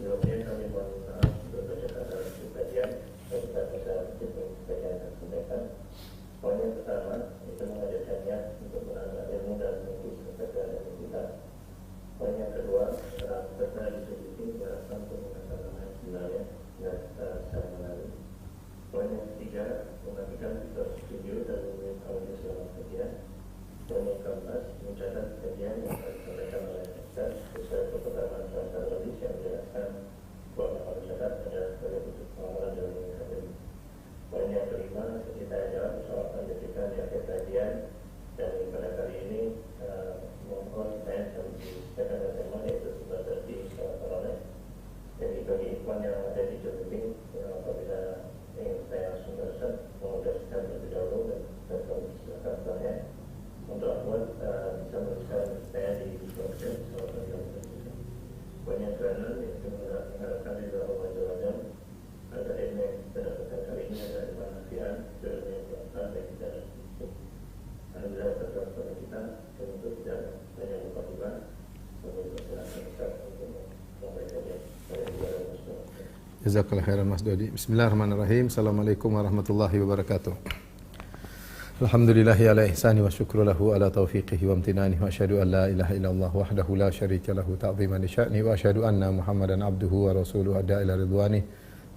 Sebelumnya kami mohon maaf untuk berdasarkan kajian dan kita bisa kajian dan sampaikan. Poin yang pertama itu mengajarkannya untuk menambah ilmu dan mengikuti kegiatan kita. Poin yang kedua, peserta disetujui diharapkan untuk melaksanakan sebenarnya dan secara menarik. Poin yang ketiga, memastikan kita setuju dan memilih audio selama kajian. Poin yang keempat, mencatat kajian yang akan disampaikan oleh kita sesuai keperluan bahasa Indonesia yang menjelaskan bahwa kalau catat ada sebagai bentuk pengawalan dalam akademi. Poin yang kelima, kita jawab soal pendidikan di akhir kajian, dan pada kali ini mohon saya menyampaikan tema yaitu sebagai salat tarawih. Jadi bagi ikhwan yang ada di Jombang, apabila ingin saya langsung berusaha mengucapkan terlebih dahulu dan kami silakan setelahnya. Untuk akhwat bisa menuliskan saya di description salat tarawih. Poin yang keenam yaitu mengharapkan dari Allah Subhanahu agar ilmu yang kita dapatkan kali ini adalah kemanfaatan dan yang bagi kita. Alhamdulillah terima kasih kita untuk tidak banyak lupa juga untuk silakan Ustaz untuk memberikannya pada kepada Ustaz. Jazakallahu khairan Mas Dodi. Bismillahirrahmanirrahim. Assalamualaikum warahmatullahi wabarakatuh. Alhamdulillahi ala ihsani wa syukru lahu ala taufiqihi wa amtinani wa asyhadu an la ilaha illallah wahdahu la syarika lahu ta'ziman li sya'ni wa asyhadu anna Muhammadan abduhu wa rasuluhu adda ila ridwani.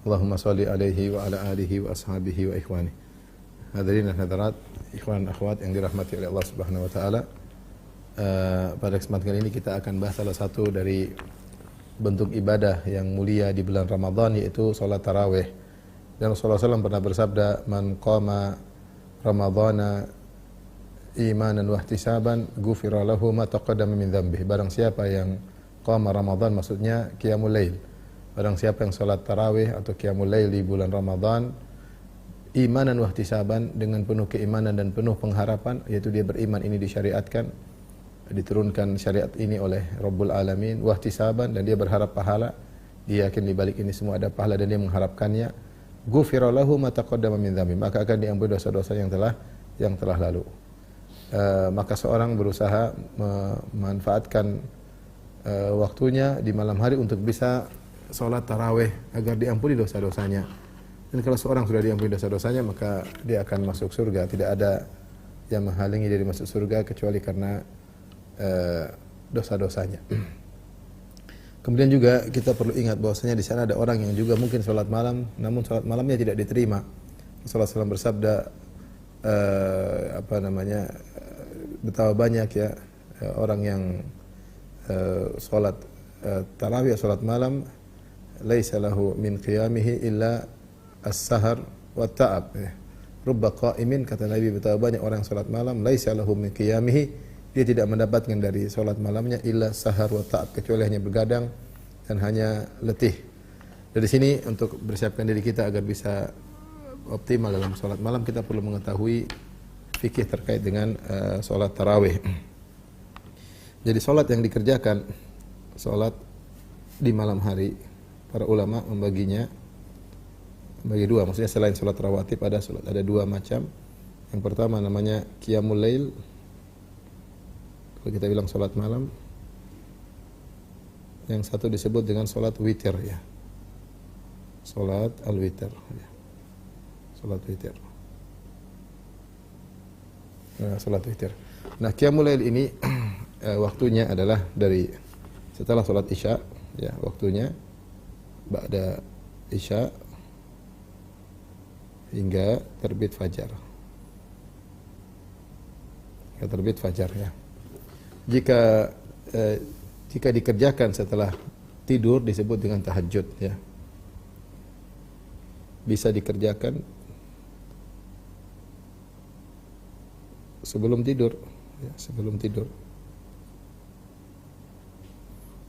Allahumma shalli alaihi wa ala alihi wa ashabihi wa ikhwani. Hadirin dan hadirat, ikhwan dan akhwat yang dirahmati oleh Allah Subhanahu wa taala. Pada kesempatan kali ini kita akan bahas salah satu dari bentuk ibadah yang mulia di bulan Ramadan, yaitu salat tarawih. Dan Rasulullah SAW pernah bersabda, "Man qama Ramadhana imanan wa ihtisaban ghufira lahu ma taqaddama min dhanbihi." Barang siapa yang qama Ramadan, maksudnya qiyamul lail. Barang siapa yang salat tarawih atau qiyamul lail di bulan Ramadan imanan wa ihtisaban, dengan penuh keimanan dan penuh pengharapan, yaitu dia beriman ini disyariatkan, diturunkan syariat ini oleh Rabbul Alamin, wa ihtisaban, dan dia berharap pahala, dia yakin di balik ini semua ada pahala dan dia mengharapkannya, ghufira lahu ma taqaddama min dhanbi, maka akan diampuni dosa-dosa yang telah lalu. Maka seorang berusaha memanfaatkan waktunya di malam hari untuk bisa salat tarawih agar diampuni dosa-dosanya. Dan kalau seorang sudah diampuni dosa-dosanya, maka dia akan masuk surga. Tidak ada yang menghalangi dari masuk surga kecuali karena dosa-dosanya. Kemudian juga kita perlu ingat bahwasanya di sana ada orang yang juga mungkin salat malam, namun salat malamnya tidak diterima. Rasulullah SAW bersabda, betapa banyak ya orang yang salat tarawih, salat malam, laisa lahu min qiyamihi illa as-sahar wa ta'ab. Rubba qa'imin, kata Nabi, betapa banyak orang salat malam, laisa lahu min qiyamihi, dia tidak mendapatkan dari salat malamnya illa sahar wa ta'ab, kecuali hanya begadang dan hanya letih. Dari sini untuk bersiapkan diri kita agar bisa optimal dalam salat malam, kita perlu mengetahui fikih terkait dengan salat tarawih. Jadi salat yang dikerjakan, salat di malam hari, para ulama membaginya bagi dua, maksudnya selain salat rawatib ada dua macam. Yang pertama namanya qiyamul lail, kalau kita bilang salat malam. Yang satu disebut dengan salat witir ya. Salat al-witir ya. Salat witir. Salat witir. Nah, qiyamul lail ini waktunya adalah dari setelah salat Isya ya, waktunya ba'da Isya hingga terbit fajar. Hingga terbit fajar ya. Jika dikerjakan setelah tidur disebut dengan tahajud ya. Bisa dikerjakan sebelum tidur ya, sebelum tidur.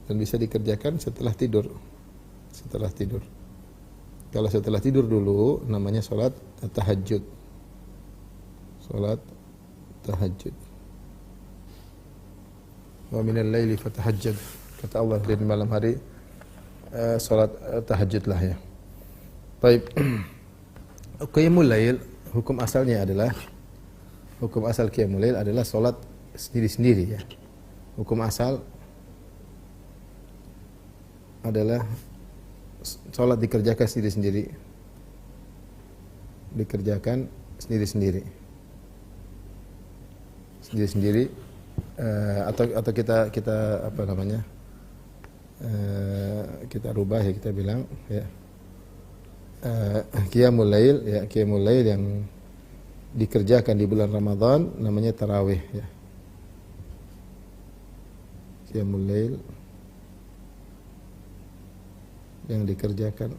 Dan bisa dikerjakan setelah tidur. Setelah tidur. Kalau setelah tidur dulu namanya salat tahajud. Salat tahajud. Wa minal laili fatahajjad. Kata Allah, di malam hari salat tahajudlah ya. Baik. Qiyamul lail, hukum asal qiyamul lail adalah salat sendiri-sendiri ya. Hukum asal adalah salat dikerjakan sendiri-sendiri. Dikerjakan sendiri-sendiri. Sendiri-sendiri atau kita apa namanya? Kita rubah ya, kita bilang ya. Qiyamul lail yang dikerjakan di bulan Ramadan namanya tarawih ya. Qiyamul lail yang dikerjakan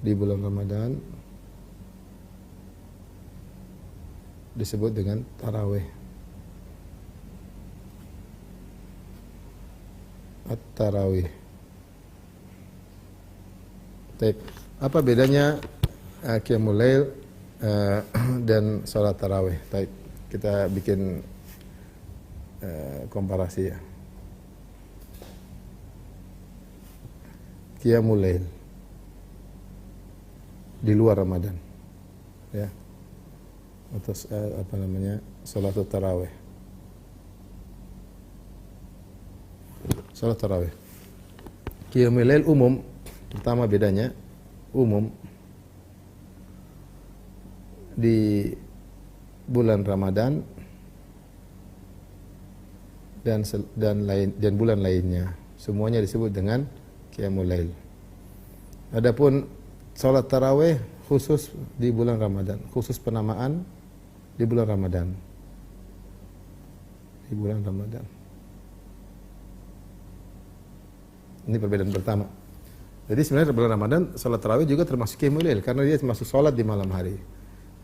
di bulan Ramadan disebut dengan tarawih. At-tarawih. Baik. Apa bedanya qiyamul lail dan salat tarawih? Baik. Kita bikin komparasi ya. Qiyamul lail di luar Ramadan ya, atau apa namanya, salat tarawih. Salat tarawih qiyamul lail umum. Pertama bedanya umum di bulan Ramadan dan bulan lainnya, semuanya disebut dengan qiyamul lail. Adapun salat tarawih khusus di bulan Ramadan, khusus penamaan di bulan Ramadan. Di bulan Ramadan. Ini perbedaan pertama. Jadi sebenarnya bulan Ramadan salat tarawih juga termasuk qiyamul lail karena dia termasuk salat di malam hari.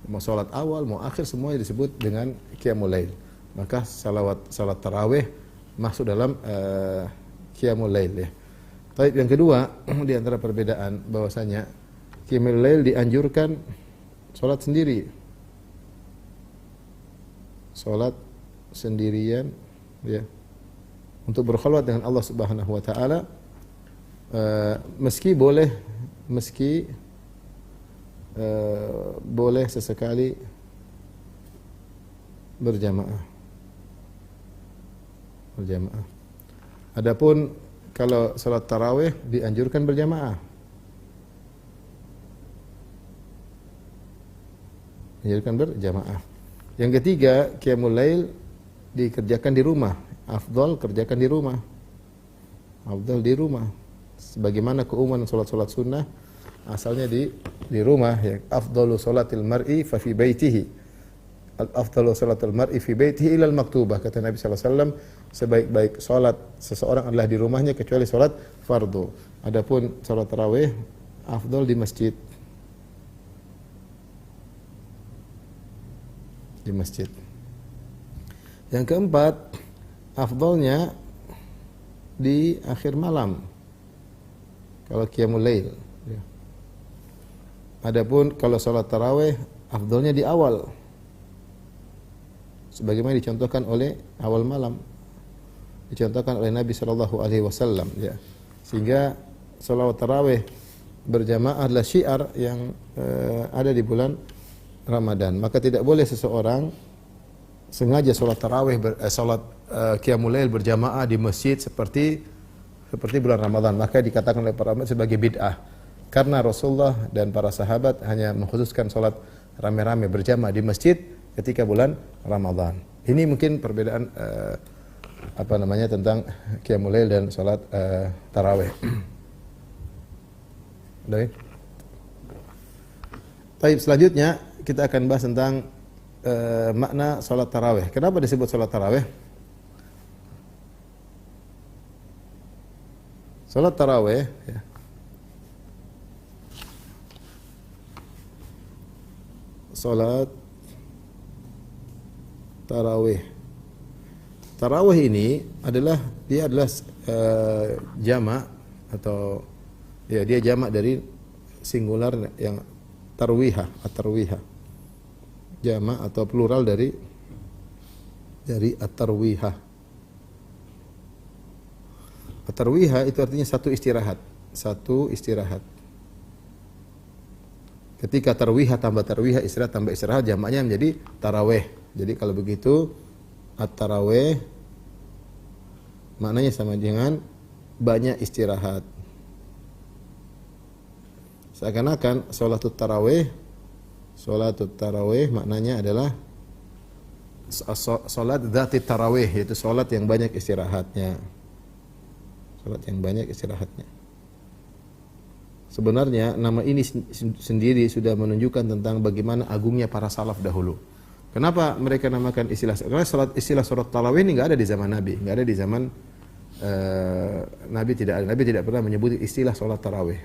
Mau salat awal, mau akhir semuanya disebut dengan qiyamul lail. Maka salat tarawih masuk dalam qiyamul lail ya. Tapi yang kedua di antara perbedaan bahwasanya qiyamul lail dianjurkan salat sendiri. Salat sendirian ya. Untuk berkhulwat dengan Allah Subhanahu wa taala, meski boleh sesekali berjamaah. Adapun kalau salat tarawih dianjurkan berjamaah. Yang ketiga, qiyamul lail dikerjakan di rumah. Afdal kerjakan di rumah. Sebagaimana keumuman salat-salat sunnah asalnya di rumah ya. Afdalu salatil mar'i fa fi baitihi. Afdalu salatul mar'i fi baitihi ilal maktubah, kata Nabi sallallahu alaihi wasallam, sebaik-baik salat seseorang adalah di rumahnya kecuali salat fardu. Adapun salat tarawih afdal di masjid. Yang keempat, afdalnya di akhir malam kalau qiyamul lail ya. Adapun kalau salat tarawih afdalnya di awal, sebagaimana dicontohkan oleh awal malam, dicontohkan oleh Nabi sallallahu alaihi wasallam ya. Sehingga salat tarawih berjamaah adalah syiar yang ada di bulan Ramadan. Maka tidak boleh seseorang sengaja salat tarawih qiyamul lail berjamaah di masjid seperti bulan Ramadan, maka dikatakan oleh para ulama sebagai bid'ah. Karena Rasulullah dan para sahabat hanya mengkhususkan salat rame-rame berjamaah di masjid ketika bulan Ramadan. Ini mungkin perbedaan tentang qiyamul lail dan salat tarawih. Baik. Baik, selanjutnya kita akan bahas tentang makna salat tarawih. Kenapa disebut salat tarawih? Salat tarawih ya. Salat tarawih. Tarawih ini adalah jamak atau ya dia jamak dari singular yang tarwihah, at-tarwihah. Jamak atau plural dari at-tarwihah. At-tarwihah itu artinya satu istirahat. Ketika tarwihah tambah tarwihah, istirahat tambah istirahat, jamaknya menjadi tarawih. Jadi kalau begitu at-tarawih maknanya sama dengan banyak istirahat. Seakan-akan sholatut tarawih maknanya adalah sholat dzati tarawih, yaitu sholat yang banyak istirahatnya. Sholat yang banyak istirahatnya. Sebenarnya nama ini sendiri sudah menunjukkan tentang bagaimana agungnya para salaf dahulu. Kenapa mereka namakan karena istilah sholat tarawih ini nggak ada di zaman Nabi, nggak ada di zaman Nabi tidak pernah menyebut istilah sholat tarawih.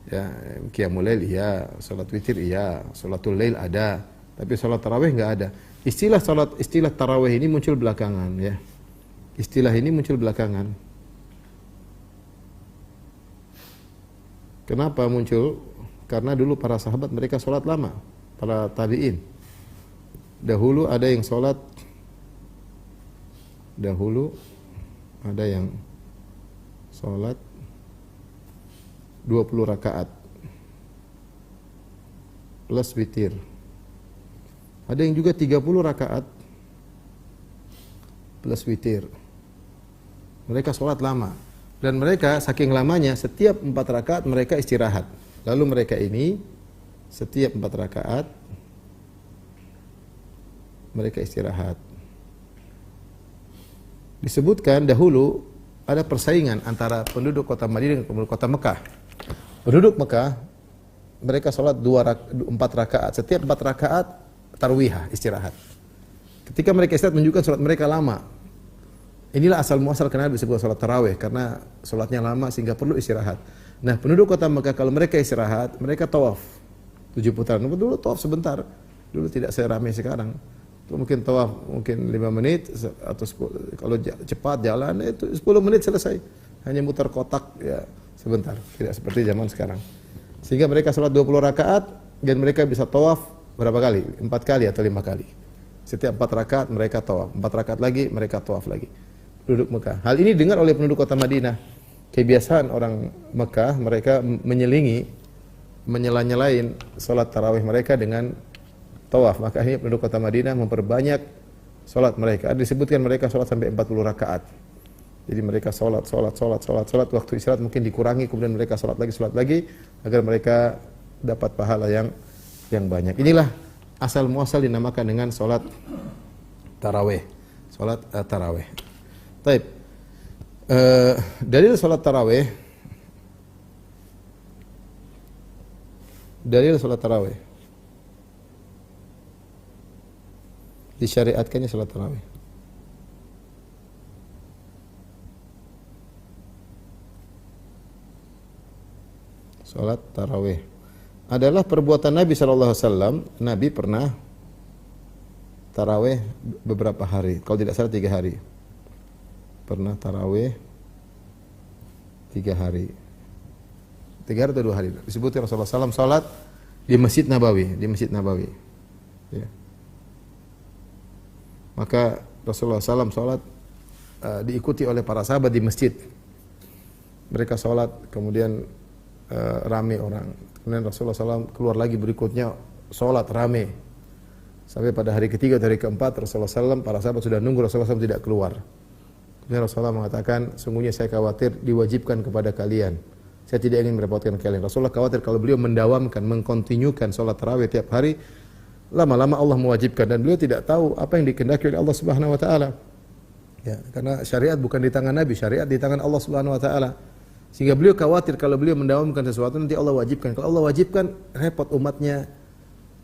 Ya, qiyamul lail iya, sholat witir iya, sholatul lail ada, tapi sholat tarawih nggak ada. Istilah tarawih ini muncul belakangan, ya. Istilah ini muncul belakangan. Kenapa muncul? Karena dulu para sahabat mereka sholat lama, para tabi'in. Dahulu ada yang sholat 20 rakaat plus witir. Ada yang juga 30 rakaat plus witir. Mereka sholat lama. Dan mereka saking lamanya setiap 4 rakaat mereka istirahat. Lalu mereka ini setiap 4 rakaat mereka istirahat. Disebutkan dahulu ada persaingan antara penduduk kota Madinah dan penduduk kota Mekah. Penduduk Mekah mereka sholat 4 rakaat. Setiap 4 rakaat tarwihah, istirahat. Ketika mereka istirahat menunjukkan sholat mereka lama. Inilah asal muasal kenapa disebut sholat tarawih, karena sholatnya lama sehingga perlu istirahat. Nah, penduduk kota Mekah kalau mereka istirahat, mereka tawaf 7 putaran. Dulu tawaf sebentar, dulu tidak seramai sekarang. Mungkin tawaf 5 menit atau 10, kalau cepat jalan itu 10 menit selesai. Hanya mutar kotak ya sebentar, tidak seperti zaman sekarang. Sehingga mereka sholat 20 rakaat dan mereka bisa tawaf berapa kali? 4 kali atau 5 kali. Setiap 4 rakaat mereka tawaf, 4 rakaat lagi mereka tawaf lagi. Penduduk Mekah. Hal ini dengar oleh penduduk kota Madinah. Kebiasaan orang Mekah, mereka menyela-nyelain sholat tarawih mereka dengan tawaf. Maka akhirnya penduduk kota Madinah memperbanyak sholat mereka. Disebutkan mereka sholat sampai 40 rakaat. Jadi mereka sholat. Waktu istirahat mungkin dikurangi, kemudian mereka sholat lagi agar mereka dapat pahala yang banyak. Inilah asal muasal dinamakan dengan sholat tarawih. Sholat tarawih. Baik. Dalil sholat tarawih. Disyariatkannya sholat tarawih. Sholat tarawih adalah perbuatan Nabi SAW. Nabi pernah tarawih beberapa hari. Kalau tidak salah 3 hari. Pernah tarawih 3 hari. 3 hari atau 2 hari. Disebutkan Rasulullah SAW sholat di Masjid Nabawi. Ya. Maka Rasulullah SAW sholat diikuti oleh para sahabat di masjid. Mereka sholat, kemudian rame orang. Kemudian Rasulullah SAW keluar lagi berikutnya sholat rame. Sampai pada hari ketiga atau hari keempat Rasulullah SAW, para sahabat sudah nunggu Rasulullah SAW tidak keluar. Kemudian Rasulullah mengatakan, sungguhnya saya khawatir diwajibkan kepada kalian. Saya tidak ingin merepotkan kalian. Rasulullah khawatir kalau beliau mendawamkan, mengkontinyukan sholat tarawih tiap hari, lama-lama Allah mewajibkan, dan beliau tidak tahu apa yang dikehendaki oleh Allah Subhanahu wa taala. Ya, karena syariat bukan di tangan Nabi, syariat di tangan Allah Subhanahu wa taala. Sehingga beliau khawatir kalau beliau mendawamkan sesuatu nanti Allah wajibkan. Kalau Allah wajibkan, repot umatnya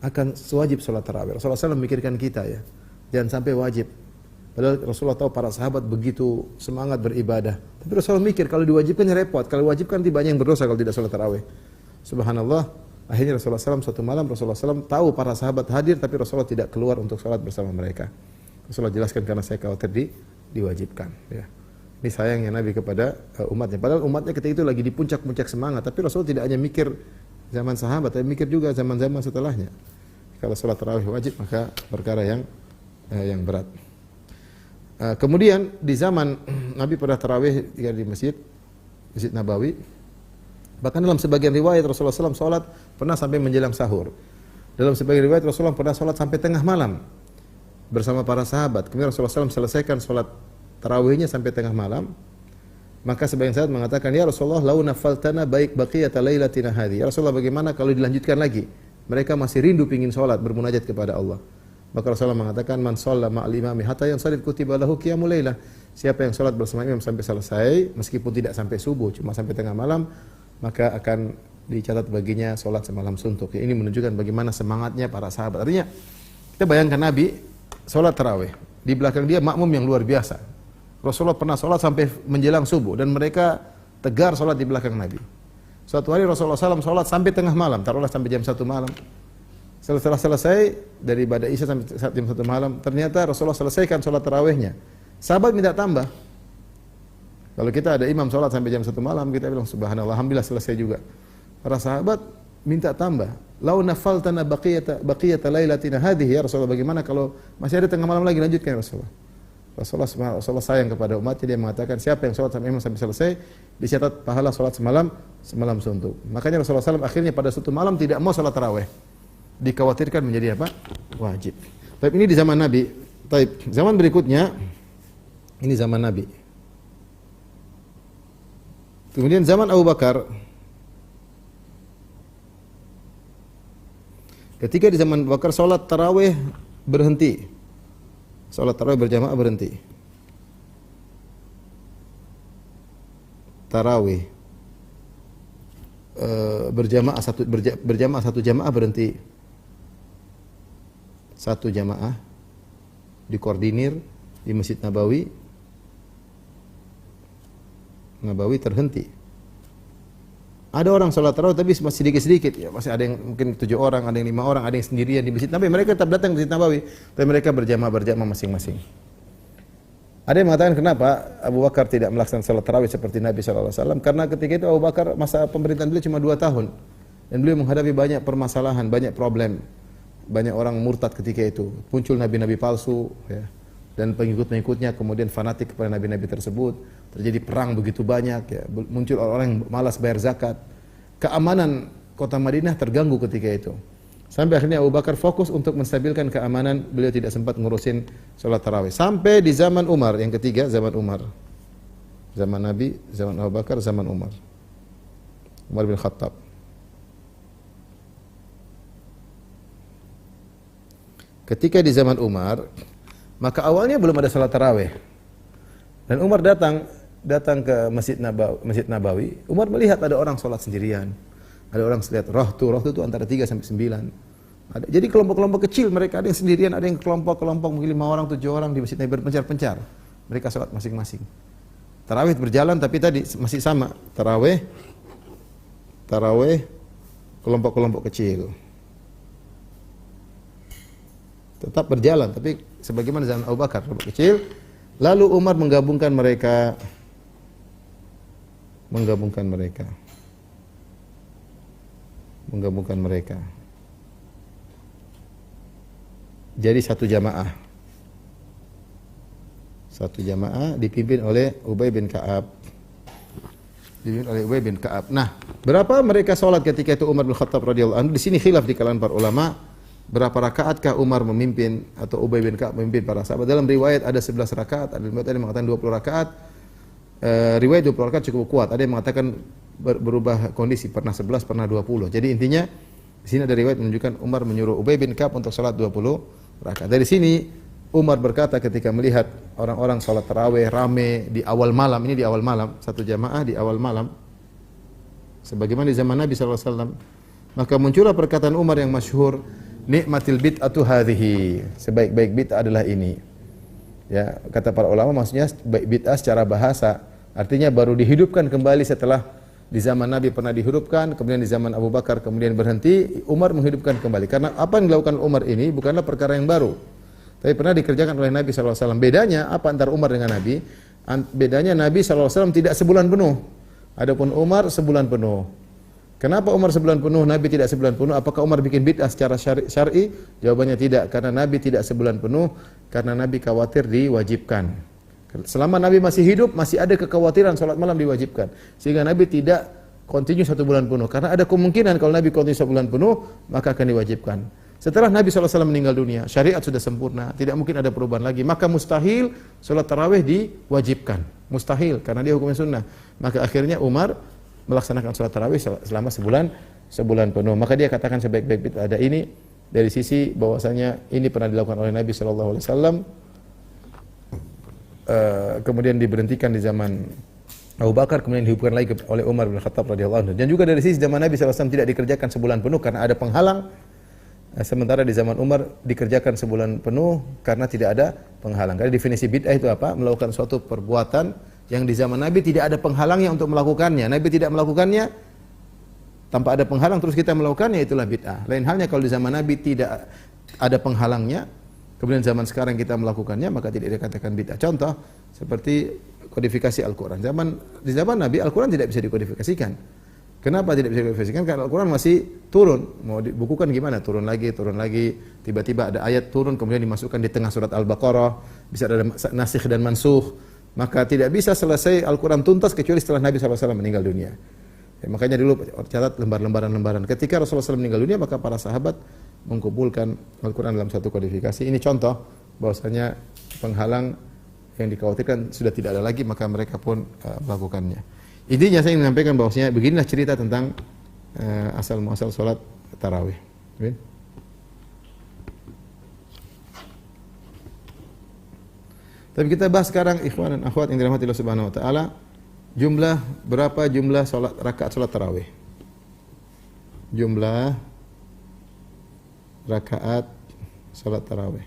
akan wajib sholat tarawih. Rasulullah SAW memikirkan kita ya. Jangan sampai wajib. Padahal Rasulullah tahu para sahabat begitu semangat beribadah. Tapi Rasulullah mikir kalau diwajibkannya repot. Kalau wajibkan nanti banyak yang berdosa kalau tidak sholat tarawih. Subhanallah. Akhirnya Rasulullah SAW suatu malam Rasulullah SAW tahu para sahabat hadir tapi Rasulullah tidak keluar untuk sholat bersama mereka. Rasulullah jelaskan karena saya khawatir diwajibkan. Ya. Ini sayangnya Nabi kepada umatnya. Padahal umatnya ketika itu lagi di puncak-puncak semangat. Tapi Rasulullah tidak hanya mikir zaman sahabat, tapi mikir juga zaman-zaman setelahnya. Kalau sholat tarawih wajib maka perkara yang berat. Kemudian di zaman Nabi pernah tarawih di Masjid Nabawi. Bahkan dalam sebagian riwayat Rasulullah SAW sholat pernah sampai menjelang sahur. Dalam sebagian riwayat Rasulullah pernah sholat sampai tengah malam bersama para sahabat. Kemudian Rasulullah SAW selesaikan sholat tarawihnya sampai tengah malam. Maka sebagian sahabat mengatakan, "Ya Rasulullah, lau nafaltana baik baqiyata lailatina hadhi." Ya Rasulullah, bagaimana kalau dilanjutkan lagi? Mereka masih rindu pingin salat, bermunajat kepada Allah. Maka Rasulullah mengatakan, "Man shalla ma'al imami hatta yansarif kutiba lahu qiyamul lailah." Siapa yang salat bersama imam sampai selesai, meskipun tidak sampai subuh, cuma sampai tengah malam, maka akan dicatat baginya salat semalam suntuk. Ini menunjukkan bagaimana semangatnya para sahabat. Artinya, kita bayangkan Nabi salat tarawih, di belakang dia makmum yang luar biasa. Rasulullah pernah salat sampai menjelang subuh dan mereka tegar salat di belakang Nabi. Suatu hari Rasulullah SAW salat sampai tengah malam, taruhlah sampai jam 1 malam. Setelah selesai dari ibadah Isya sampai jam 1 malam, ternyata Rasulullah selesaikan salat tarawihnya. Sahabat minta tambah. Kalau kita ada imam salat sampai jam 1 malam, kita bilang subhanallah, alhamdulillah selesai juga. Para sahabat minta tambah. Lau nafaltana baqiyata lailatina hadhihi, ya Rasulullah, bagaimana kalau masih ada tengah malam lagi, lanjutkan ya Rasulullah. Rasulullah sayang kepada umatnya, dia mengatakan siapa yang sholat sampai imam sampai selesai dicatat pahala sholat semalam suntuk. Makanya Rasulullah SAW akhirnya pada suatu malam tidak mau sholat tarawih, dikhawatirkan menjadi apa? Wajib. Tapi ini di zaman Nabi. Tapi zaman berikutnya ini zaman Nabi. Kemudian zaman Abu Bakar. Ketika di zaman Abu Bakar sholat tarawih berhenti. Salat tarawih berjamaah berhenti. Tarawih berjamaah satu jamaah berhenti. Satu jamaah dikoordinir di Masjid Nabawi terhenti. Ada orang salat tarawih tapi masih sedikit-sedikit, ya, masih ada yang mungkin 7 orang, ada yang 5 orang, ada yang sendirian di Masjid Nabawi. Mereka tetap datang ke Masjid Nabawi, tapi mereka berjamaah masing-masing. Ada yang mengatakan kenapa Abu Bakar tidak melaksanakan salat tarawih seperti Nabi SAW? Karena ketika itu Abu Bakar masa pemerintahan beliau cuma 2 tahun dan beliau menghadapi banyak permasalahan, banyak problem, banyak orang murtad ketika itu. Muncul nabi-nabi palsu, ya, dan pengikut-pengikutnya kemudian fanatik kepada nabi-nabi tersebut. Terjadi perang begitu banyak, ya. Muncul orang yang malas bayar zakat. Keamanan kota Madinah terganggu ketika itu. Sampai akhirnya Abu Bakar fokus untuk menstabilkan keamanan, beliau tidak sempat ngurusin salat tarawih. Sampai di zaman Umar, yang ketiga zaman Umar. Zaman Nabi, zaman Abu Bakar, zaman Umar. Umar bin Khattab. Ketika di zaman Umar, maka awalnya belum ada salat tarawih. Dan Umar datang ke Masjid Nabawi. Umar melihat ada orang salat sendirian. Ada orang lihat rohtu itu antara 3 sampai 9. Jadi kelompok-kelompok kecil, mereka ada yang sendirian, ada yang kelompok-kelompok mungkin 5 orang, 7 orang di Masjid Nabawi berpencar-pencar. Mereka salat masing-masing. Tarawih berjalan tapi tadi masih sama. Tarawih kelompok-kelompok kecil. Tetap berjalan tapi sebagaimana zaman Abu Bakar kelompok kecil. Lalu Umar menggabungkan mereka. Jadi satu jamaah dipimpin oleh Ubay bin Ka'ab. Nah, berapa mereka salat ketika itu Umar bin Khattab radhiyallahu anhu? Di sini khilaf di kalangan para ulama, berapa rakaatkah Umar memimpin atau Ubay bin Ka'ab memimpin para sahabat? Dalam riwayat ada 11 rakaat, ada yang mengatakan 20 rakaat. Riwayat 20 rakaat cukup kuat. Ada yang mengatakan berubah kondisi, pernah 11, pernah 20. Jadi intinya di sini ada riwayat menunjukkan Umar menyuruh Ubay bin Ka'ab untuk salat 20 rakaat. Dari sini Umar berkata ketika melihat orang-orang salat tarawih rame di awal malam, ini di awal malam, satu jamaah di awal malam, sebagaimana di zaman Nabi SAW, maka muncullah perkataan Umar yang masyhur, nikmatil bid'atu hadhihi, sebaik-baik bid'ah adalah ini. Ya, kata para ulama maksudnya bid'ah secara bahasa, artinya baru dihidupkan kembali setelah di zaman Nabi pernah dihidupkan, kemudian di zaman Abu Bakar kemudian berhenti, Umar menghidupkan kembali. Karena apa yang dilakukan Umar ini bukanlah perkara yang baru, tapi pernah dikerjakan oleh Nabi SAW. Bedanya apa antara Umar dengan Nabi? Bedanya Nabi SAW tidak sebulan penuh, adapun Umar sebulan penuh. Kenapa Umar sebulan penuh, Nabi tidak sebulan penuh? Apakah Umar bikin bid'ah secara syar'i? Jawabannya tidak, karena Nabi tidak sebulan penuh, karena Nabi khawatir diwajibkan. Selama Nabi masih hidup, masih ada kekhawatiran salat malam diwajibkan. Sehingga Nabi tidak continue 1 bulan penuh. Karena ada kemungkinan kalau Nabi continue 1 bulan penuh, maka akan diwajibkan. Setelah Nabi SAW meninggal dunia, syariat sudah sempurna, tidak mungkin ada perubahan lagi. Maka mustahil sholat tarawih diwajibkan. Mustahil, karena dia hukumnya sunnah. Maka akhirnya Umar melaksanakan sholat tarawih selama sebulan penuh. Maka dia katakan sebaik-baik bid'ah ada ini dari sisi bahwasanya ini pernah dilakukan oleh Nabi SAW. Kemudian diberhentikan di zaman Abu Bakar, kemudian dihubungkan lagi oleh Umar bin Khattab radhiyallahu anhu. Dan juga dari sisi zaman Nabi SAW tidak dikerjakan sebulan penuh karena ada penghalang. Sementara di zaman Umar dikerjakan sebulan penuh karena tidak ada penghalang. Karena definisi bid'ah itu apa? Melakukan suatu perbuatan yang di zaman Nabi tidak ada penghalangnya untuk melakukannya. Nabi tidak melakukannya tanpa ada penghalang, terus kita melakukannya, itulah bid'ah. Lain halnya kalau di zaman Nabi tidak ada penghalangnya, kemudian zaman sekarang kita melakukannya, maka tidak dikatakan bid'ah. Contoh seperti kodifikasi Al-Quran. Di zaman Nabi Al-Quran tidak bisa dikodifikasikan. Kenapa tidak bisa dikodifikasikan? Karena Al-Quran masih turun. Mau dibukukan gimana? Turun lagi. Tiba-tiba ada ayat turun, kemudian dimasukkan di tengah surat Al-Baqarah. Bisa ada nasikh dan mansukh. Maka tidak bisa selesai Al-Quran tuntas kecuali setelah Nabi SAW meninggal dunia. Ya, makanya dulu catat lembaran. Ketika Rasulullah SAW meninggal dunia, maka para sahabat mengumpulkan Al-Quran dalam satu kodifikasi. Ini contoh bahwasanya penghalang yang dikhawatirkan sudah tidak ada lagi, maka mereka pun melakukannya. Intinya saya ingin menyampaikan bahwasanya beginilah cerita tentang asal-muasal salat tarawih. Tapi kita bahas sekarang ikhwan dan akhwat yang dirahmati Allah Subhanahu wa taala, berapa jumlah rakaat salat tarawih? Jumlah rakaat salat tarawih.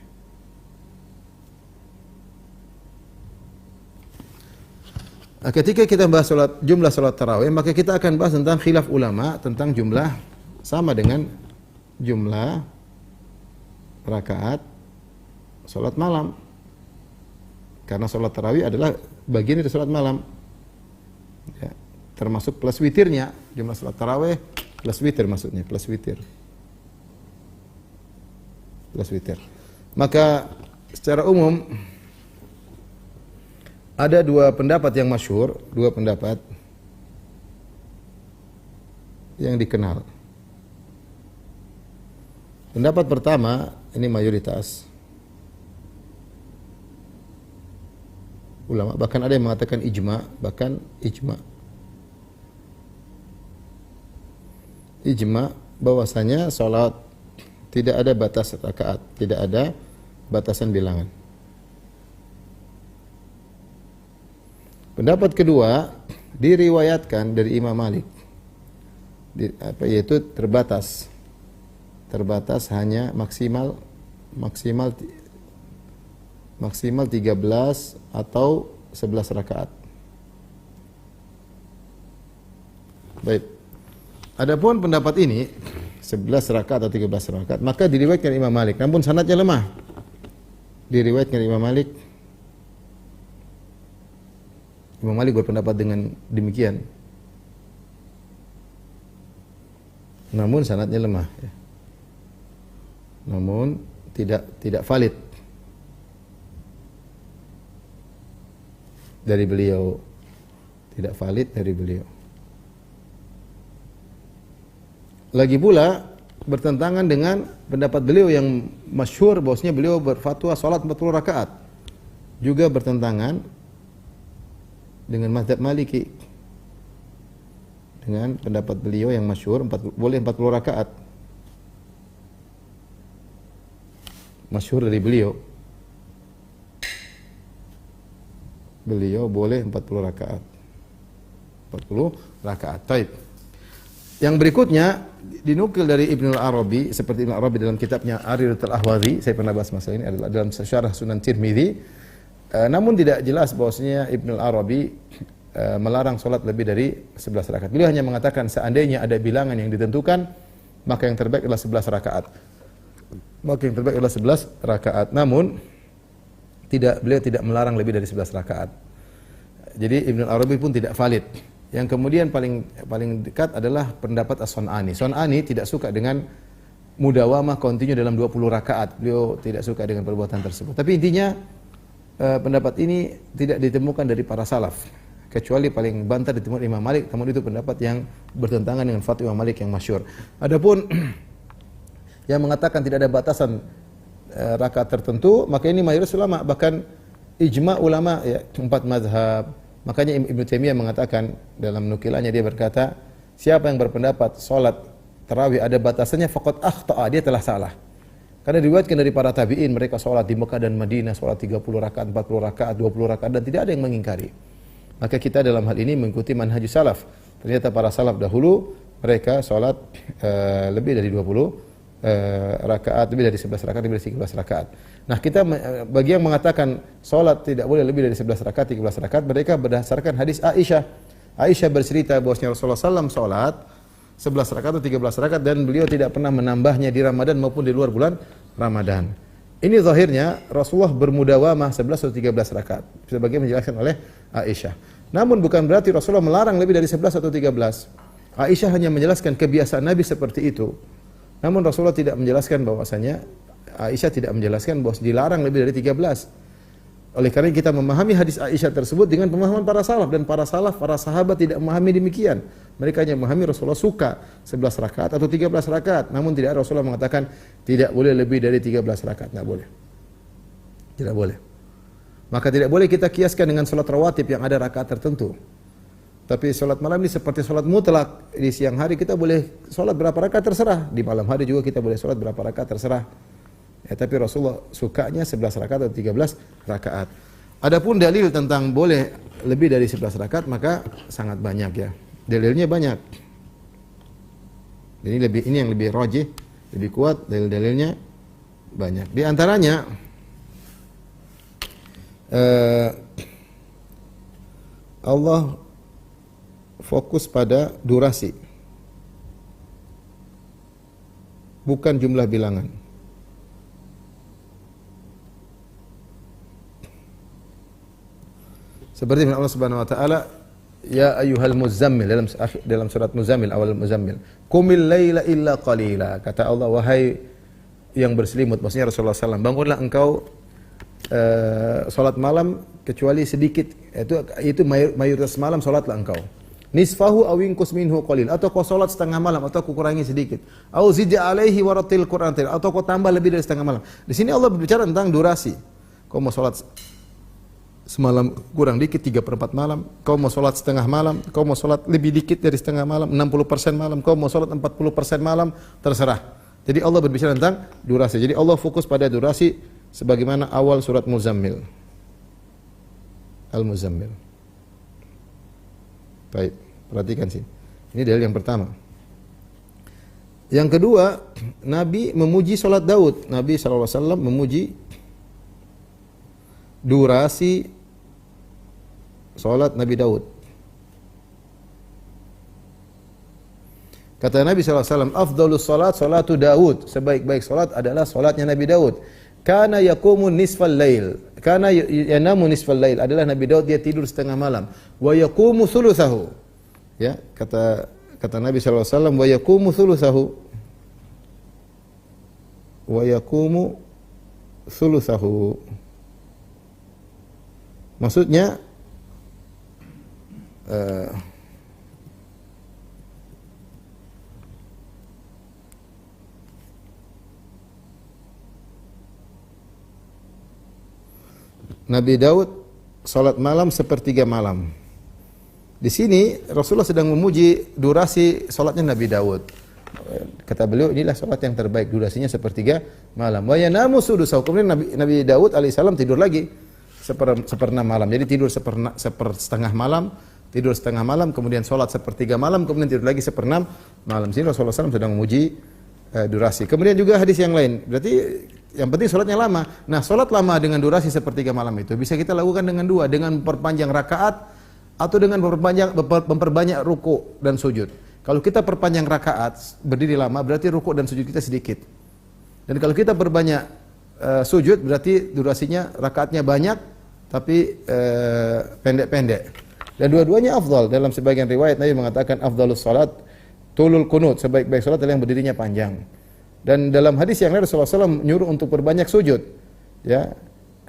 Ketika kita bahas jumlah salat tarawih, maka kita akan bahas tentang khilaf ulama tentang jumlah sama dengan jumlah rakaat salat malam. Karena salat tarawih adalah bagian dari salat malam. Ya, termasuk plus witirnya, jumlah salat tarawih plus witir maksudnya, plus witir. Maka secara umum ada dua pendapat yang masyhur, dua pendapat yang dikenal. Pendapat pertama, ini mayoritas ulama, bahkan ada yang mengatakan ijma, bahwasanya salat tidak ada batas rakaat, tidak ada batasan bilangan. Pendapat kedua diriwayatkan dari Imam Malik, yaitu terbatas hanya maksimal 13 atau 11 rakaat. Baik. Adapun pendapat ini 11 rakaat atau 13 rakaat, maka diriwayatkan Imam Malik, namun sanadnya lemah. Diriwayatkan Imam Malik berpendapat dengan demikian, namun sanadnya lemah, ya. Namun tidak valid dari beliau, Lagi pula bertentangan dengan pendapat beliau yang masyhur bahwasanya beliau berfatwa salat 40 rakaat, juga bertentangan dengan mazhab Maliki, dengan pendapat beliau yang masyhur boleh 40 rakaat. Masyhur dari beliau boleh 40 rakaat. 40 rakaat. Baik. Yang berikutnya dinukil dari Ibnu Arabi, seperti Ibnu Arabi dalam kitabnya Aridatul Ahwazi, saya pernah bahas masalah ini, adalah dalam syarah Sunan Tirmidzi. Namun tidak jelas bahwasanya Ibnu Arabi melarang salat lebih dari 11 rakaat. Beliau hanya mengatakan seandainya ada bilangan yang ditentukan, maka yang terbaik adalah 11 rakaat. Namun beliau tidak melarang lebih dari 11 rakaat. Jadi Ibnu Arabi pun tidak valid. Yang kemudian paling dekat adalah pendapat As-Sun'ani. Sun'ani tidak suka dengan mudawamah kontinu dalam 20 rakaat. Beliau tidak suka dengan perbuatan tersebut. Tapi intinya pendapat ini tidak ditemukan dari para salaf, kecuali paling banter ditemukan Imam Malik. Namun itu pendapat yang bertentangan dengan fatwa Imam Malik yang masyhur. Adapun yang mengatakan tidak ada batasan rakaat tertentu, maka ini mayoritas ulama, bahkan ijma ulama ya, 4 mazhab. Makanya Ibnu Taimiyah mengatakan dalam nukilannya, dia berkata, siapa yang berpendapat salat tarawih ada batasannya faqad akhta'a, dia telah salah. Karena diriwayatkan dari para tabi'in, mereka salat di Mekah dan Madinah, salat 30 rakaat, 40 rakaat, 20 rakaat, dan tidak ada yang mengingkari. Maka kita dalam hal ini mengikuti manhajus salaf. Ternyata para salaf dahulu mereka salat lebih dari 20 rakaat, lebih dari 11 rakaat, lebih dari 13 rakaat. Nah, kita bagi yang mengatakan salat tidak boleh lebih dari 11 rakaat, 13 rakaat, mereka berdasarkan hadis Aisyah. Aisyah bercerita bahwasanya Rasulullah SAW salat 11 rakaat atau 13 rakaat dan beliau tidak pernah menambahnya di Ramadan maupun di luar bulan Ramadan. Ini zahirnya Rasulullah bermudawamah 11 atau 13 rakaat. Sebagaimana dijelaskan oleh Aisyah. Namun bukan berarti Rasulullah melarang lebih dari 11 atau 13. Aisyah hanya menjelaskan kebiasaan Nabi seperti itu. Namun Rasulullah tidak menjelaskan bahwasanya, Aisyah tidak menjelaskan bahwa dilarang lebih dari 13. Oleh karena kita memahami hadis Aisyah tersebut dengan pemahaman para salaf, dan para sahabat tidak memahami demikian. Mereka hanya memahami Rasulullah suka 11 rakaat atau 13 rakaat, namun tidak ada Rasulullah mengatakan tidak boleh lebih dari 13 rakaat, enggak boleh. Tidak boleh. Maka tidak boleh kita kiaskan dengan salat rawatib yang ada rakaat tertentu. Tapi salat malam ini seperti salat mutlak. Di siang hari kita boleh salat berapa rakaat terserah, di malam hari juga kita boleh salat berapa rakaat terserah. Ya, tapi Rasulullah sukanya 11 rakaat atau 13 rakaat. Adapun dalil tentang boleh lebih dari 11 rakaat maka sangat banyak ya. Dalilnya banyak. Ini yang lebih rajih, lebih kuat, dalil-dalilnya banyak. Di antaranya Allah fokus pada durasi, bukan jumlah bilangan. Seperti firman Allah Subhanahu wa taala, ya ayyuhal muzammil, dalam surat Muzammil, awal Muzammil, qumil laila illa qalila. Kata Allah, wahai yang berselimut, maksudnya Rasulullah SAW, bangunlah engkau salat malam kecuali sedikit. Itu mayoritas malam salatlah engkau. Nisfahu aw inqus minhu qalil, atau kau salat setengah malam atau kau kurangi sedikit. Au zid alaihi waratil Qur'an, atau kau tambah lebih dari setengah malam. Di sini Allah berbicara tentang durasi. Kau mau salat semalam kurang dikit 3/4 malam, kau mau salat setengah malam, kau mau salat lebih dikit dari setengah malam, 60% malam, kau mau salat 40% malam, terserah. Jadi Allah berbicara tentang durasi. Jadi Allah fokus pada durasi sebagaimana awal surat Muzammil. Al-Muzammil. Baik, perhatikan sini. Ini dalil yang pertama. Yang kedua, Nabi memuji salat Daud. Nabi SAW memuji durasi salat Nabi Daud. Kata Nabi SAW, afdalus salat salatu Daud. Sebaik-baik salat adalah salatnya Nabi Daud. Kana yaqumu nisfal lail. Kana yanamu nisfal lail. Adalah Nabi Daud dia tidur setengah malam. Wa yaqumu thulutsahu. Ya, kata Nabi SAW, wa yaqumu thulutsahu. Wa yaqumu thulutsahu. Maksudnya Nabi Daud salat malam sepertiga malam. Di sini Rasulullah sedang memuji durasi salatnya Nabi Daud. Kata beliau, inilah salat yang terbaik, durasinya sepertiga malam. Wa yanamu sudusahu. Kemudian Nabi Daud alaihissalam tidur lagi seperenam malam. Jadi tidur setengah malam, tidur setengah malam, kemudian salat sepertiga malam, kemudian tidur lagi seperenam malam. Sini Rasulullah SAW sedang memuji durasi. Kemudian juga hadis yang lain. Berarti yang penting salatnya lama. Nah, salat lama dengan durasi sepertiga malam itu bisa kita lakukan dengan dua, dengan perpanjang rakaat atau dengan memperbanyak ruku dan sujud. Kalau kita perpanjang rakaat, berdiri lama, berarti ruku dan sujud kita sedikit. Dan kalau kita perbanyak sujud, berarti durasinya rakaatnya banyak tapi pendek-pendek. Dan dua-duanya afdal. Dalam sebagian riwayat Nabi mengatakan afdalus salat tulul qunut, sebaik-baik salat adalah yang berdirinya panjang. Dan dalam hadis yang lain Rasulullah SAW nyuruh untuk berbanyak sujud. Ya,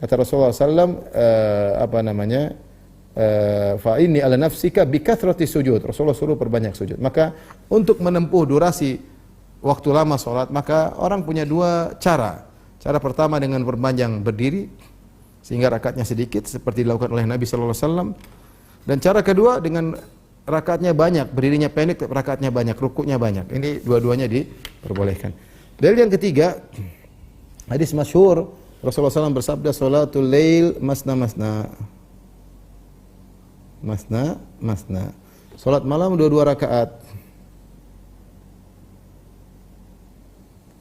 kata Rasulullah SAW, fa inni ala nafsika bi kathrati sujud. Rasulullah suruh perbanyak sujud. Maka untuk menempuh durasi waktu lama sholat, maka orang punya dua cara. Cara pertama dengan perpanjang berdiri sehingga rakaatnya sedikit seperti dilakukan oleh Nabi sallallahu alaihi wasallam. Dan cara kedua dengan rakaatnya banyak, berdirinya pendek, rakaatnya banyak, rukuknya banyak. Ini dua-duanya diperbolehkan. Dalil yang ketiga, hadis masyhur Rasulullah SAW bersabda, "Sholatul lail masna masna." Masna masna. Salat malam dua rakaat.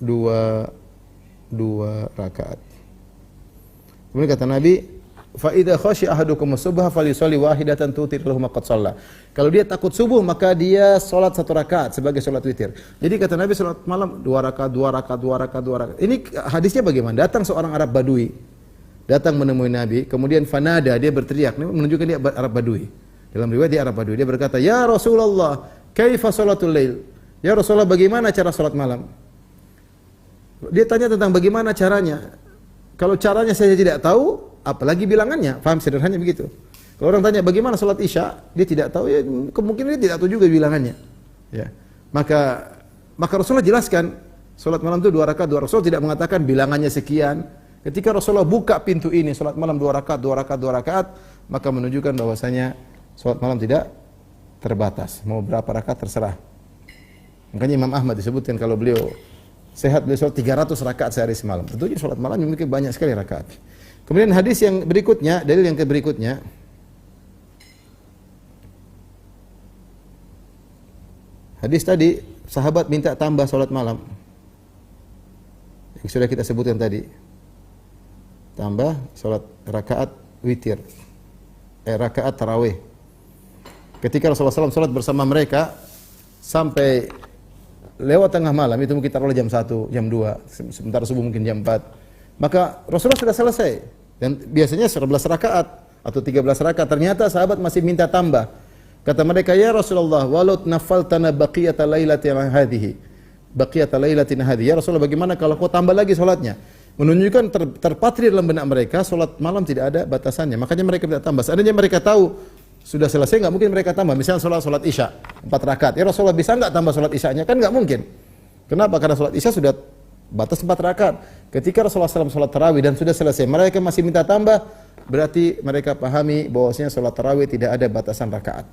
Dua rakaat. Kemudian kata Nabi, fa idza khashiya ahadukum as-subha falyusalli wahidatan tutir lahu ma qad shalla. Kalau dia takut subuh maka dia salat satu rakaat sebagai salat witir. Jadi kata Nabi salat malam dua rakaat. Ini hadisnya bagaimana? Datang seorang Arab Badui. Datang menemui Nabi, kemudian fanada, dia berteriak, ini menunjukkan dia Arab Badui. Dalam riwayat dia Arab Badui, dia berkata, "Ya Rasulullah, kaifa salatul lail?" Ya Rasulullah, bagaimana cara salat malam? Dia tanya tentang bagaimana caranya. Kalau caranya saya tidak tahu, apalagi bilangannya. Faham sederhananya begitu. Kalau orang tanya bagaimana salat Isya, dia tidak tahu, ya kemungkinan dia tidak tahu juga bilangannya. Ya. Maka Rasulullah jelaskan, salat malam itu dua rakaat. Rasulullah tidak mengatakan bilangannya sekian. Ketika Rasulullah buka pintu ini, salat malam dua rakaat, maka menunjukkan bahwasanya salat malam tidak terbatas. Mau berapa rakaat terserah. Makanya Imam Ahmad disebutkan kalau beliau sehat, beliau salat 300 rakaat sehari semalam. Tentunya salat malam memiliki banyak sekali rakaat. Kemudian hadis yang berikutnya, dalil yang berikutnya, hadis tadi sahabat minta tambah salat malam. Yang sudah kita sebutkan tadi. Tambah salat rakaat witir. Rakaat tarawih. Ketika Rasulullah SAW salat bersama mereka sampai lewat tengah malam, itu mungkin taruhlah jam 1, jam 2, sebentar subuh mungkin jam 4. Maka Rasulullah sudah selesai. Dan biasanya 11 rakaat atau 13 rakaat. Ternyata sahabat masih minta tambah. Kata mereka, "Ya Rasulullah, walau nafaltana baqiyata lailatina hadhihi." Baqiyata lailatina hadhihi. Ya Rasulullah, bagaimana kalau kau tambah lagi salatnya? Menunjukkan terpatri dalam benak mereka salat malam tidak ada batasannya. Makanya mereka tidak tambah. Seandainya mereka tahu sudah selesai, enggak mungkin mereka tambah. Misalnya salat Isya 4 rakaat. Ya Rasulullah, bisa enggak tambah salat Isyanya? Kan enggak mungkin. Kenapa? Karena salat Isya sudah batas 4 rakaat. Ketika Rasulullah SAW salat tarawih dan sudah selesai, mereka masih minta tambah, berarti mereka pahami bahwasanya salat tarawih tidak ada batasan rakaat.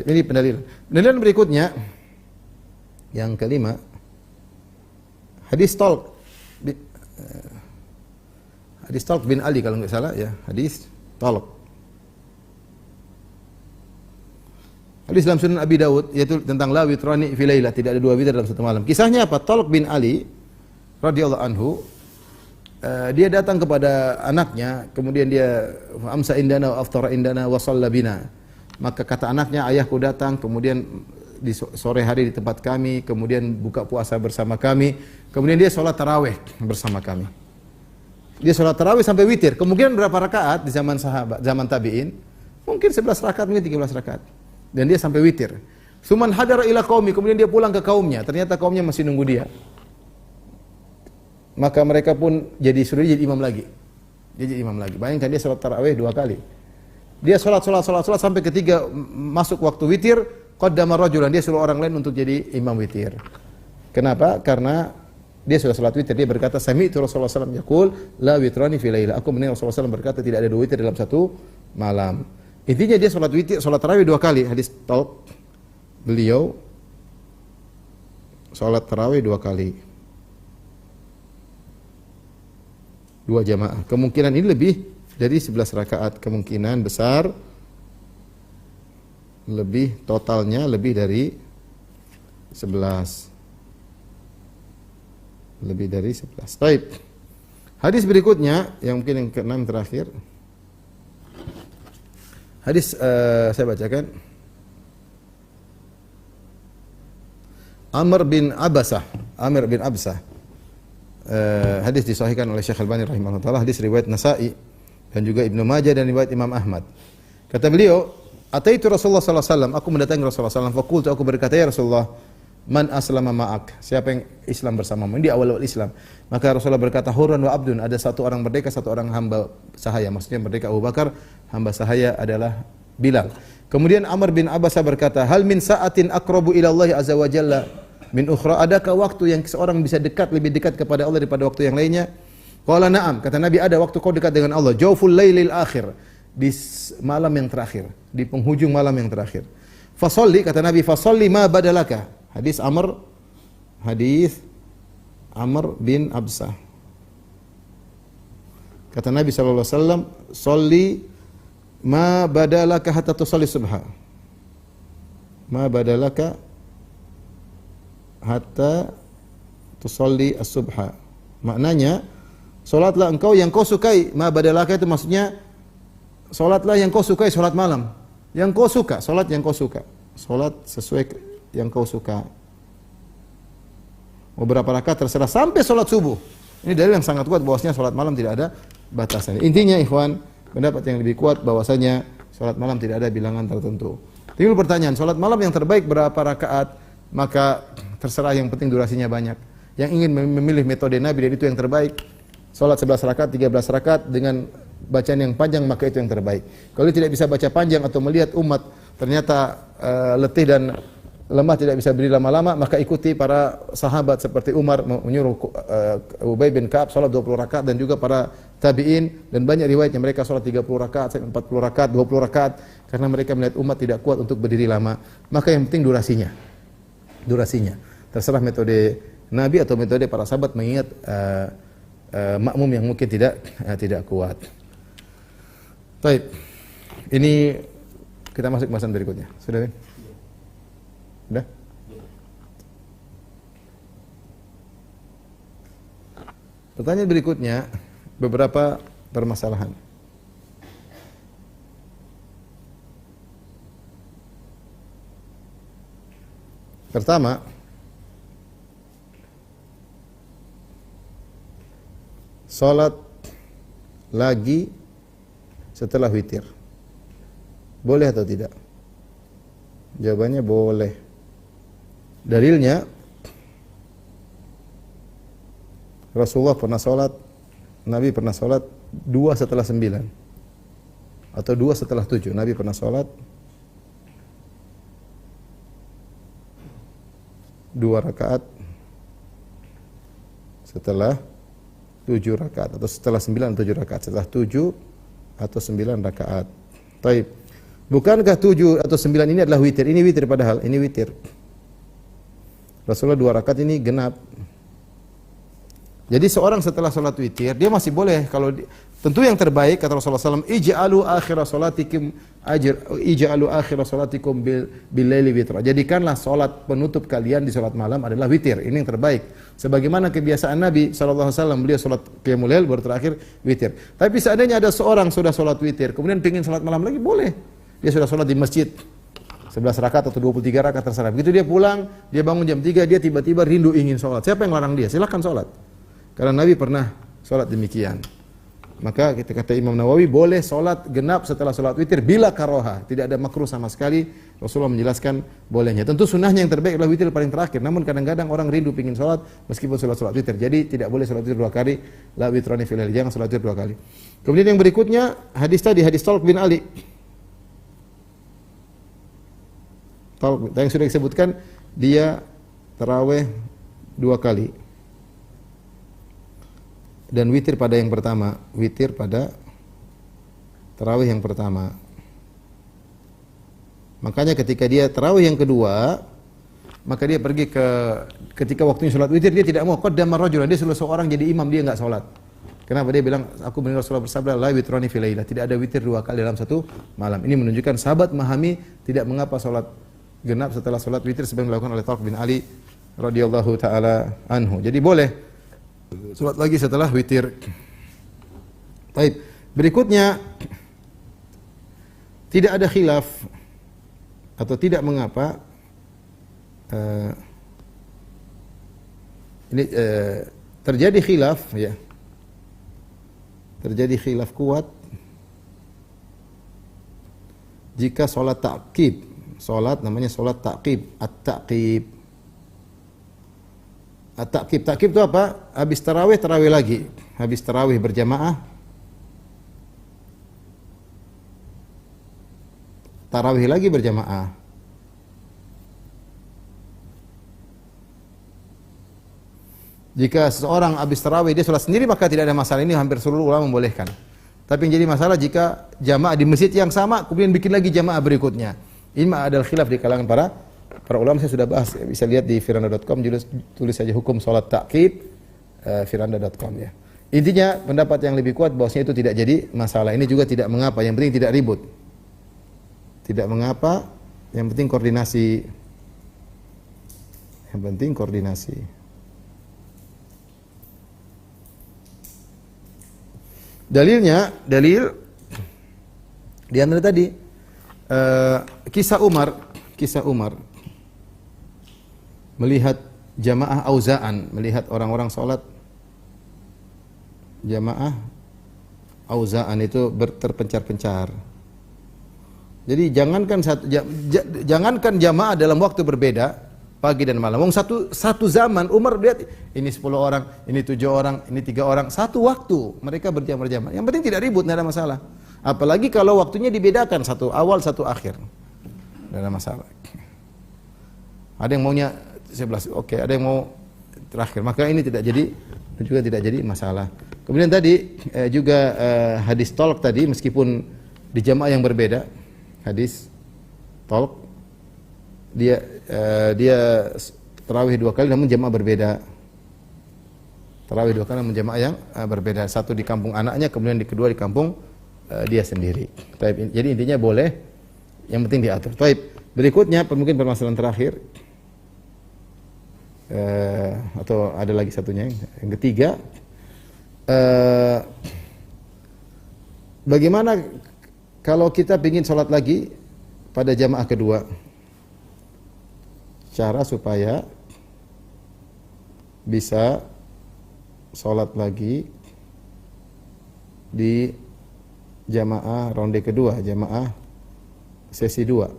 Ini pendalilan. Pendalilan berikutnya yang kelima, hadis Talq bin Ali kalau enggak salah ya, hadis Talq. Hadis dalam Sunan Abi Dawud yaitu tentang la witrani fi lailah, tidak ada dua witir dalam satu malam. Kisahnya apa? Talq bin Ali radhiyallahu anhu, dia datang kepada anaknya, kemudian dia amsa indana wa aftara indana wa shalla bina. Maka kata anaknya, ayahku datang, kemudian di sore hari di tempat kami, kemudian buka puasa bersama kami, kemudian dia sholat tarawih bersama kami. Dia sholat tarawih sampai witir. Kemungkinan berapa rakaat di zaman sahabat, zaman tabi'in? Mungkin 11 rakaat, mungkin 13 rakaat. Dan dia sampai witir. Suman hadara ila qaumi, kemudian dia pulang ke kaumnya. Ternyata kaumnya masih nunggu dia. Maka mereka pun suruh jadi imam lagi. Dia jadi imam lagi. Bayangkan dia sholat tarawih 2 kali. Dia sholat sampai ketiga masuk waktu witir, qaddama rajulan, dia suruh orang lain untuk jadi imam witir. Kenapa? Karena dia sudah sholat witir. Dia berkata, sami'tu Rasulullah SAW yaqul la witrani fi lailah. Aku mendengar Rasulullah SAW berkata tidak ada 2 witir dalam satu malam. Intinya dia sholat witir, sholat tarawih 2 kali. Hadis Talq, beliau sholat tarawih 2 kali. 2 jamaah. Kemungkinan ini lebih dari 11 rakaat. Kemungkinan besar lebih, totalnya lebih dari 11. Lebih dari 11. Baik. Hadis berikutnya yang mungkin yang ke-6 terakhir. Hadis saya bacakan. Amr bin Abasah. Hadis disahihkan oleh Syekh Al-Albani rahimahullah taala. Hadis riwayat Nasa'i dan juga Ibnu Majah dan riwayat Imam Ahmad. Kata beliau, "Ataitu Rasulullah sallallahu alaihi wasallam." Aku mendatangi Rasulullah sallallahu alaihi wasallam. Faqultu, aku berkata, "Ya Rasulullah, man aslama ma'ak?" Siapa yang Islam bersamamu? Ini di awal-awal Islam. Maka Rasulullah berkata, "Hurran wa abdun." Ada satu orang merdeka, satu orang hamba sahaya. Maksudnya merdeka Abu Bakar, hamba sahaya adalah Bilal. Kemudian Amr bin Abasah berkata, "Hal min sa'atin aqrabu ila Allah azza wa jalla min ukhra, adakah waktu yang seorang bisa dekat, lebih dekat kepada Allah daripada waktu yang lainnya? Qala na'am, kata Nabi, ada waktu kau dekat dengan Allah, jawful lailil akhir, di malam yang terakhir, di penghujung malam yang terakhir. Fasalli, kata Nabi, fasalli ma badalaka. Hadis Amr bin Absah. Kata Nabi sallallahu alaihi wasallam, "Shalli ma badalaka hatta tusalli subha." Ma badalaka hatta tusalli as-subha. Maknanya, salatlah engkau yang kau sukai. Ma badalaka itu maksudnya salatlah yang kau sukai, salat malam. Yang kau suka, salat yang kau suka. Salat sesuai yang kau suka. Mau berapa rakaat terserah sampai salat subuh. Ini dalil yang sangat kuat bahwasanya salat malam tidak ada batasannya. Intinya ikhwan, pendapat yang lebih kuat bahwasanya salat malam tidak ada bilangan tertentu. Timbul pertanyaan, salat malam yang terbaik berapa rakaat? Maka terserah, yang penting durasinya banyak. Yang ingin memilih metode Nabi, dan itu yang terbaik. Salat 11 rakaat, 13 rakaat dengan bacaan yang panjang, maka itu yang terbaik. Kalau tidak bisa baca panjang atau melihat umat ternyata letih dan lemah, tidak bisa berdiri lama-lama, maka ikuti para sahabat seperti Umar menyuruh Ubay bin Ka'ab salat 20 rakaat, dan juga para tabi'in, dan banyak riwayatnya mereka salat 30 rakaat, 40 rakaat, 20 rakaat, karena mereka melihat umat tidak kuat untuk berdiri lama. Maka yang penting durasinya. Terserah metode Nabi atau metode para sahabat mengingat makmum yang mungkin tidak kuat. Baik. Ini kita masuk ke bahasan berikutnya. Sudah, Bin? Sudah? Pertanyaan berikutnya, beberapa permasalahan. Pertama, salat lagi setelah witir, boleh atau tidak? Jawabannya boleh. Dalilnya, Rasulullah pernah salat, Nabi pernah salat 2 setelah 9 atau 2 setelah 7. Nabi pernah salat 2 rakaat setelah 7 rakaat, atau setelah 9 7 rakaat, setelah 7 atau 9 rakaat. Taib. Bukankah 7 atau 9 ini adalah witir? Ini witir padahal, ini witir. Rasulullah 2 rakaat ini genap. Jadi seorang setelah salat witir, dia masih boleh, kalau tentu yang terbaik kata Rasulullah SAW, ij'alu akhira salatikum ij'alu akhira salatikum bil laili witra. Jadikanlah salat penutup kalian di salat malam adalah witir. Ini yang terbaik. Sebagaimana kebiasaan Nabi SAW, beliau salat qiyamul lail baru terakhir witir. Tapi seandainya ada seorang sudah salat witir, kemudian ingin salat malam lagi, boleh. Dia sudah salat di masjid 11 rakaat atau 23 rakaat terserah. Begitu dia pulang, dia bangun jam 3, dia tiba-tiba rindu ingin salat. Siapa yang larang dia? Silakan salat. Karena Nabi pernah salat demikian. Maka kita kata Imam Nawawi, boleh salat genap setelah salat witir bila karoha, tidak ada makruh sama sekali. Rasulullah menjelaskan bolehnya. Tentu sunnahnya yang terbaik adalah witir paling terakhir. Namun kadang-kadang orang rindu ingin salat meskipun salat witir. Jadi tidak boleh salat witir 2 kali. La witrani fil lail, jangan salat witir 2 kali. Kemudian yang berikutnya, hadis tadi, hadis Talq bin Ali. Talq yang sudah disebutkan, dia tarawih 2 kali. Dan witir pada yang pertama, witir pada tarawih yang pertama. Makanya ketika dia tarawih yang kedua, maka dia pergi ketika waktunya salat witir, dia tidak mau qaddama rajulan, dia suruh seorang jadi imam, dia enggak salat. Kenapa? Dia bilang, aku mendengar Rasulullah bersabda, la witrani fil lailah, tidak ada witir 2 kali dalam satu malam. Ini menunjukkan sahabat memahami tidak mengapa salat genap setelah salat witir sebagaimana dilakukan oleh Talq bin Ali radhiyallahu taala anhu. Jadi boleh salat lagi setelah witir. Baik. Berikutnya, tidak ada khilaf atau tidak mengapa ini terjadi khilaf, ya. Terjadi khilaf kuat jika salat ta'qib. Salat namanya salat ta'qib, at-ta'qib. At-ta'qib, ta'qib itu apa? Habis tarawih, tarawih lagi. Habis tarawih berjamaah, tarawih lagi berjamaah. Jika seseorang habis tarawih dia sholat sendiri maka tidak ada masalah, ini hampir seluruh ulama membolehkan. Tapi yang jadi masalah jika jamaah di masjid yang sama kemudian bikin lagi jamaah berikutnya. Ini adalah khilaf di kalangan para ulama, saya sudah bahas, bisa lihat di firanda.com, tulis saja hukum sholat ta'qib firanda.com ya. Intinya pendapat yang lebih kuat bahwasanya itu tidak jadi masalah. Ini juga tidak mengapa, yang penting tidak ribut. Tidak mengapa, yang penting koordinasi. Yang penting koordinasi. Dalil di antara tadi kisah Umar melihat jamaah auzaan, melihat orang-orang salat jamaah auzaan itu terpencar-pencar. Jadi jangankan jamaah dalam waktu berbeda pagi dan malam. Satu zaman Umar lihat ini 10 orang, ini 7 orang, ini 3 orang, satu waktu mereka berjamaah. Yang penting tidak ribut, tidak ada masalah. Apalagi kalau waktunya dibedakan, satu awal, satu akhir. Tidak ada masalah. Ada yang maunya 11, oke, ada yang mau terakhir. Maka ini tidak jadi masalah. Kemudian tadi juga hadis tolak tadi, meskipun di jamaah yang berbeda, hadis tolak dia tarawih 2 kali namun jamaah berbeda. Tarawih 2 kali namun jamaah yang berbeda. Satu di kampung anaknya, kemudian di kedua di kampung dia sendiri. Jadi intinya boleh, yang penting diatur. Berikutnya mungkin permasalahan terakhir, atau ada lagi satunya yang ketiga, bagaimana kalau kita ingin sholat lagi pada jamaah kedua? Cara supaya bisa sholat lagi di jamaah ronde kedua, jamaah sesi kedua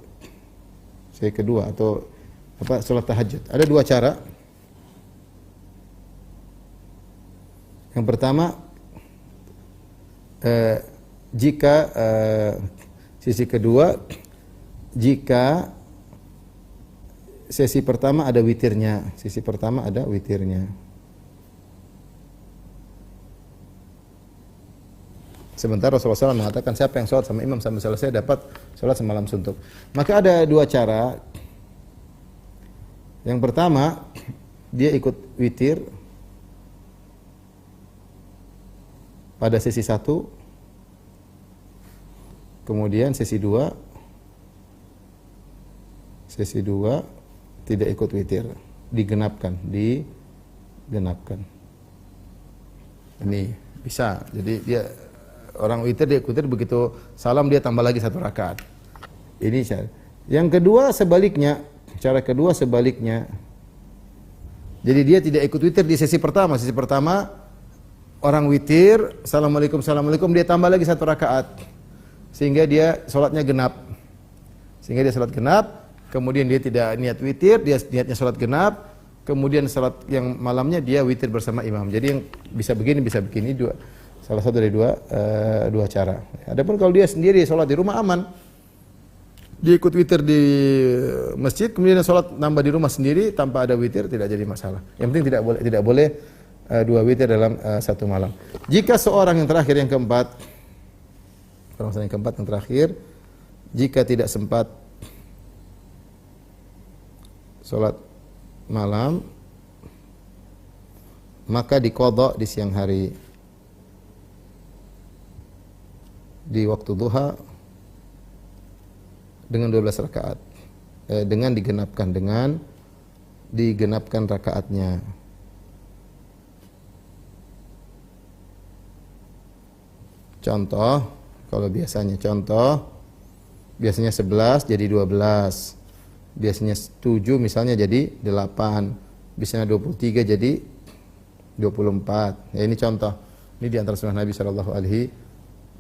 atau sholat tahajud. Ada 2 cara. Yang pertama, jika sesi kedua, jika sesi pertama ada witirnya, Sementara Rasulullah SAW mengatakan siapa yang sholat sama imam sampai selesai dapat sholat semalam suntuk. Maka ada 2 cara. Yang pertama, dia ikut witir pada sesi 1, kemudian sesi 2 tidak ikut witir, digenapkan. Ini bisa. Jadi dia orang witir, dia ikut witir, begitu salam dia tambah lagi 1 rakaat. Ini cara. Yang kedua sebaliknya, cara kedua sebaliknya. Jadi dia tidak ikut witir di sesi pertama. Sesi pertama orang witir, assalamualaikum, dia tambah lagi 1 rakaat. Sehingga dia sholatnya genap. Kemudian dia tidak niat witir, dia niatnya sholat genap. Kemudian sholat yang malamnya dia witir bersama imam. Jadi yang bisa begini, salah satu dari dua cara. Adapun kalau dia sendiri sholat di rumah aman, dia ikut witir di masjid, kemudian sholat nambah di rumah sendiri tanpa ada witir, tidak jadi masalah. Yang penting tidak boleh 2 witir dalam 1 malam. Jika seorang yang terakhir, yang keempat, jika tidak sempat sholat malam, maka diqadha di siang hari, di waktu duha dengan 12 rakaat, dengan digenapkan rakaatnya. Contoh, biasanya 11 jadi 12. Biasanya 7 misalnya jadi 8. Biasanya 23 jadi 24. Ya, ini contoh. Ini di antara sunnah Nabi sallallahu alaihi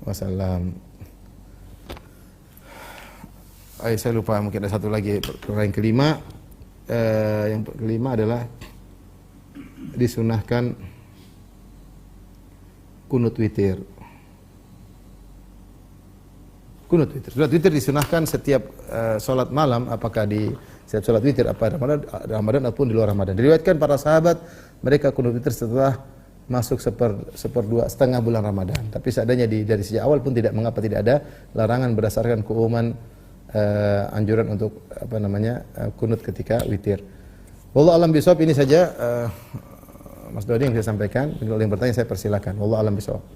wasallam. Saya lupa, mungkin ada satu lagi. Yang kelima, adalah disunahkan kunut witir. Kunut witir disunahkan setiap sholat malam, apakah di Setiap salat witir apa Ramadan ataupun di luar Ramadan. Diriwayatkan para sahabat mereka kunut witir setelah masuk setengah bulan Ramadan. Tapi seadanya dari sejak awal pun mengapa tidak ada larangan berdasarkan keumuman anjuran untuk kunut ketika witir. Wallahu alam bisawab. Ini saja Mas Dodi yang saya sampaikan. Bila ada yang bertanya saya persilakan. Wallahu alam bisawab.